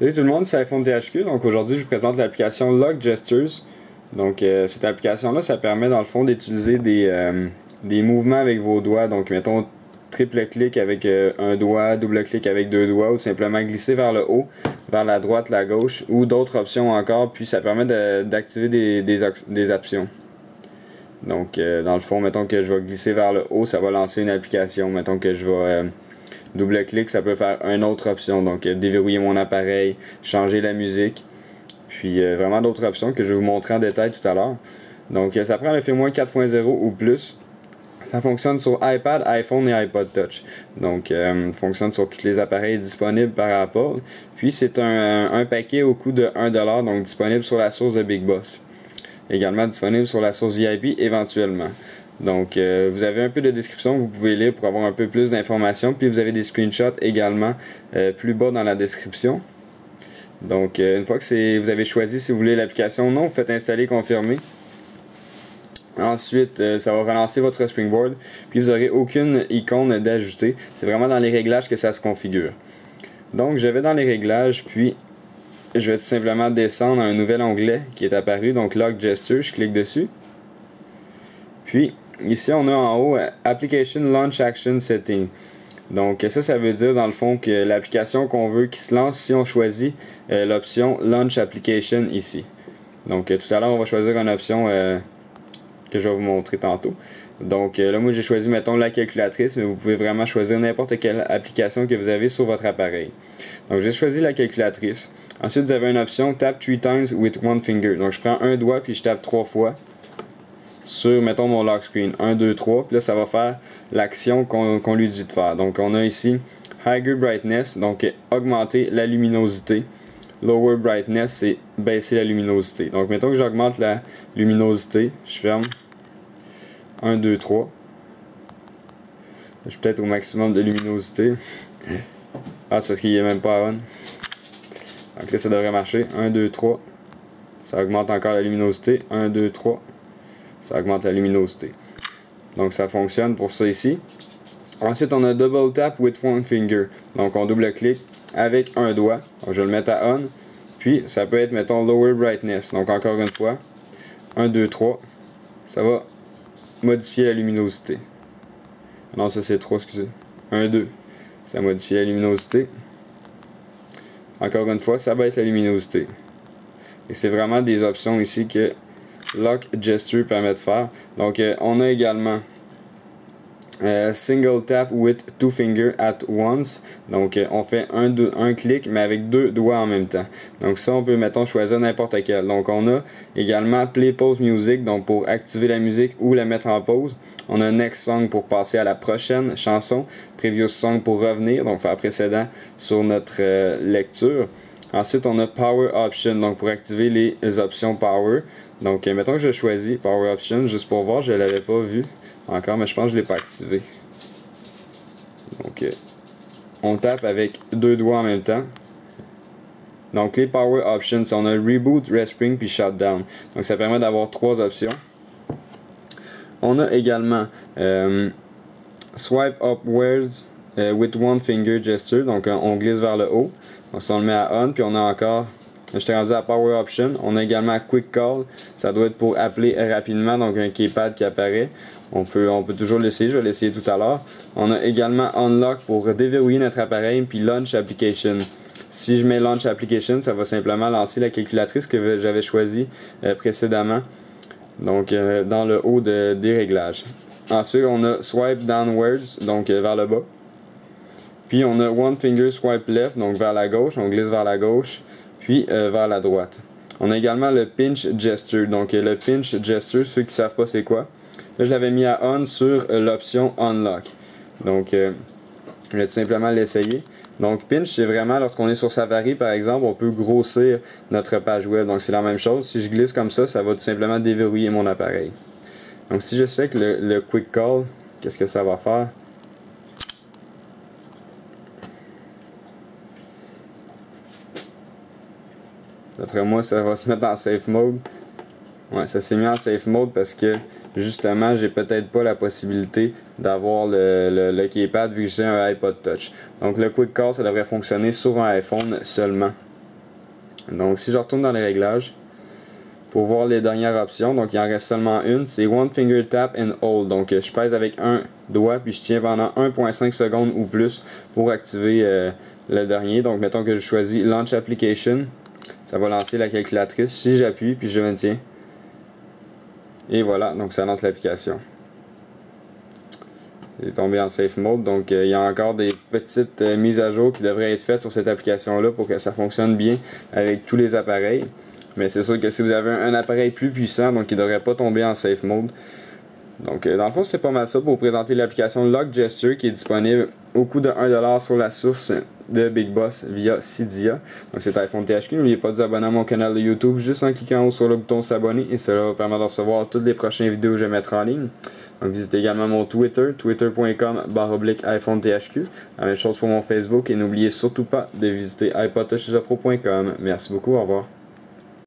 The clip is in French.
Salut tout le monde, c'est iPhone THQ. Donc aujourd'hui, je vous présente l'application Lock Gestures. Donc cette application-là, ça permet dans le fond d'utiliser des mouvements avec vos doigts. Donc mettons triple clic avec un doigt, double clic avec deux doigts, ou simplement glisser vers le haut, vers la droite, la gauche, ou d'autres options encore. Puis ça permet d'activer des options. Donc dans le fond, mettons que je vais glisser vers le haut, ça va lancer une application. Mettons que je vais double-clic, ça peut faire une autre option, donc déverrouiller mon appareil, changer la musique, puis vraiment d'autres options que je vais vous montrer en détail tout à l'heure. Donc ça prend le firmware 4.0 ou plus. Ça fonctionne sur iPad, iPhone et iPod Touch. Donc fonctionne sur tous les appareils disponibles par Apple. Puis c'est un paquet au coût de 1$, donc disponible sur la source de Big Boss. Également disponible sur la source VIP éventuellement. Donc vous avez un peu de description, vous pouvez lire pour avoir un peu plus d'informations, puis vous avez des screenshots également plus bas dans la description. Donc une fois que vous avez choisi si vous voulez l'application ou non, vous faites installer, confirmer. Ensuite ça va relancer votre Springboard, puis vous n'aurez aucune icône d'ajouter. C'est vraiment dans les réglages que ça se configure. Donc je vais dans les réglages, puis je vais tout simplement descendre à un nouvel onglet qui est apparu, donc Lock Gesture, je clique dessus. Puis ici on a en haut Application Launch Action Setting. Donc ça veut dire dans le fond que l'application qu'on veut qui se lance, si on choisit l'option Launch Application ici. Donc tout à l'heure on va choisir une option que je vais vous montrer tantôt. Donc là moi j'ai choisi mettons la calculatrice, mais vous pouvez vraiment choisir n'importe quelle application que vous avez sur votre appareil. Donc j'ai choisi la calculatrice. Ensuite vous avez une option Tap 3 times with one finger. Donc je prends un doigt puis je tape 3 fois sur, mettons, mon lock screen. 1, 2, 3. Puis là, ça va faire l'action qu'on lui dit de faire. Donc, on a ici Higher Brightness, donc augmenter la luminosité. Lower Brightness, c'est baisser la luminosité. Donc, mettons que j'augmente la luminosité. Je ferme. 1, 2, 3. Je suis peut-être au maximum de luminosité. Ah, c'est parce qu'il n'est même pas on. Donc là, ça devrait marcher. 1, 2, 3. Ça augmente encore la luminosité. 1, 2, 3. Ça augmente la luminosité. Donc ça fonctionne pour ça ici. Ensuite on a Double Tap with one finger. Donc on double-clique avec un doigt. Donc je vais le mettre à on. Puis ça peut être mettons Lower Brightness. Donc encore une fois. 1, 2, 3. Ça va modifier la luminosité. Non ça c'est 3, excusez. 1, 2. Ça modifie la luminosité. Encore une fois ça baisse la luminosité. Et c'est vraiment des options ici que Lock Gesture permet de faire. Donc on a également Single Tap with two fingers at once. Donc on fait un clic mais avec deux doigts en même temps. Donc ça on peut mettons choisir n'importe quel. Donc on a également Play Pause Music, donc pour activer la musique ou la mettre en pause. On a Next Song pour passer à la prochaine chanson. Previous Song pour revenir, donc faire précédent sur notre lecture. Ensuite, on a Power Option, donc pour activer les options Power. Donc, mettons que je choisis Power Option, juste pour voir, je ne l'avais pas vu encore, mais je pense que je ne l'ai pas activé. Donc, on tape avec deux doigts en même temps. Donc, les Power Options, on a Reboot, Respring, puis Shutdown. Donc, ça permet d'avoir trois options. On a également Swipe Upwards with one finger gesture, donc on glisse vers le haut. Donc si on le met à on, puis on a encore, j'étais rendu à Power Option. On a également Quick Call, ça doit être pour appeler rapidement, donc un keypad qui apparaît. On peut toujours l'essayer, je vais l'essayer tout à l'heure. On a également Unlock pour déverrouiller notre appareil, puis Launch Application. Si je mets Launch Application, ça va simplement lancer la calculatrice que j'avais choisie précédemment. Donc dans le haut des réglages. Ensuite on a Swipe Downwards, donc vers le bas. Puis on a One Finger Swipe Left, donc vers la gauche, on glisse vers la gauche, puis vers la droite. On a également le Pinch Gesture, donc le Pinch Gesture, ceux qui ne savent pas c'est quoi. Là je l'avais mis à On sur l'option Unlock. Donc je vais tout simplement l'essayer. Donc Pinch c'est vraiment lorsqu'on est sur Safari par exemple, on peut grossir notre page web. Donc c'est la même chose, si je glisse comme ça, ça va tout simplement déverrouiller mon appareil. Donc si je sais que le Quick Call, qu'est-ce que ça va faire? D'après moi, ça va se mettre en safe mode. Ouais, ça s'est mis en safe mode parce que justement, j'ai peut-être pas la possibilité d'avoir le keypad vu que j'ai un iPod Touch. Donc le Quick Call, ça devrait fonctionner sur un iPhone seulement. Donc si je retourne dans les réglages, pour voir les dernières options, donc il en reste seulement une, c'est One Finger Tap and Hold. Donc je pèse avec un doigt puis je tiens pendant 1.5 secondes ou plus pour activer le dernier. Donc mettons que je choisis Launch Application, ça va lancer la calculatrice. Si j'appuie puis je maintiens, et voilà, donc ça lance l'application. Il est tombé en Safe Mode, donc il y a encore des petites mises à jour qui devraient être faites sur cette application-là pour que ça fonctionne bien avec tous les appareils. Mais c'est sûr que si vous avez un appareil plus puissant, donc il ne devrait pas tomber en Safe Mode. Donc dans le fond, c'est pas mal ça pour vous présenter l'application Lock Gesture qui est disponible au coût de 1$ sur la source de Big Boss via Cydia. Donc c'est iPhone THQ. N'oubliez pas de vous abonner à mon canal de YouTube juste en cliquant en haut sur le bouton s'abonner et cela va permettre de recevoir toutes les prochaines vidéos que je vais mettre en ligne. Donc visitez également mon Twitter, twitter.com/iPhone THQ. La même chose pour mon Facebook et n'oubliez surtout pas de visiter iPodTouchPro.com. Merci beaucoup, au revoir.